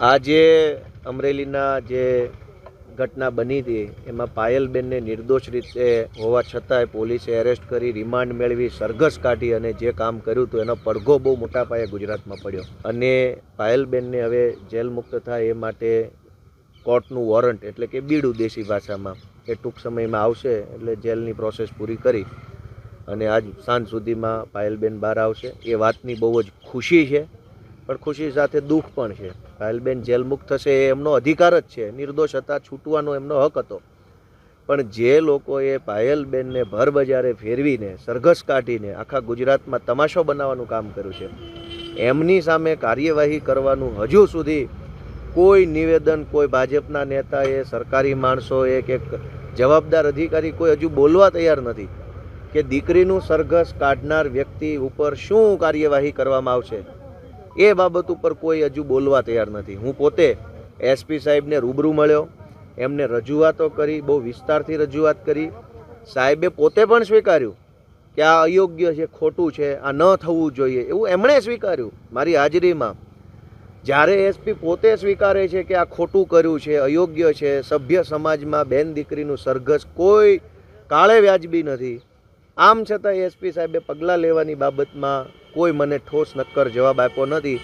આજે અમરેલીના જે ઘટના બની હતી એમાં પાયલબેનને નિર્દોષ રીતે હોવા છતાંય પોલીસે એરેસ્ટ કરી રિમાન્ડ મેળવી સરઘસ કાઢી અને જે કામ કર્યું હતું એનો પડઘો બહુ મોટા પાયે ગુજરાતમાં પડ્યો અને પાયલબેનને હવે જેલ મુક્ત થાય એ માટે કોર્ટનું વોરંટ એટલે કે બીડું દેશી ભાષામાં એ ટૂંક સમયમાં આવશે એટલે જેલની પ્રોસેસ પૂરી કરી અને આજ સાંજ સુધીમાં પાયલબેન બહાર આવશે એ વાતની બહુ જ ખુશી છે, પણ ખુશી સાથે દુઃખ પણ છે. પાયલબેન જેલ મુક્ત થશે એ એમનો અધિકાર જ છે, નિર્દોષ હતા, છૂટવાનો એમનો હક હતો. પણ જે લોકોએ પાયલબેનને ભર બજારે ફેરવીને સરઘસ કાઢીને આખા ગુજરાતમાં તમાશો બનાવવાનું કામ કર્યું છે એમની સામે કાર્યવાહી કરવાનું હજુ સુધી કોઈ નિવેદન કોઈ ભાજપના નેતાએ, સરકારી માણસોએ કે જવાબદાર અધિકારી કોઈ હજુ બોલવા તૈયાર નથી કે દીકરીનું સરઘસ કાઢનાર વ્યક્તિ ઉપર શું કાર્યવાહી કરવામાં આવશે. એ બાબત ઉપર કોઈ હજુ બોલવા તૈયાર નથી. હું પોતે એસપી સાહેબને રૂબરૂ મળ્યો, એમને રજૂઆતો કરી, બહુ વિસ્તારથી રજૂઆત કરી. સાહેબે પોતે પણ સ્વીકાર્યું કે આ અયોગ્ય છે, ખોટું છે, આ ન થવું જોઈએ, એવું એમણે સ્વીકાર્યું મારી હાજરીમાં. જ્યારે એસપી પોતે સ્વીકારે છે કે આ ખોટું કર્યું છે, અયોગ્ય છે, સભ્ય સમાજમાં બેન દીકરીનું સરઘસ કોઈ કાળે વ્યાજબી નથી, આમ છતાં એસપી સાહેબે પગલાં લેવાની બાબતમાં કોઈ મને ઠોસ નક્કર જવાબ આપ્યો નથી.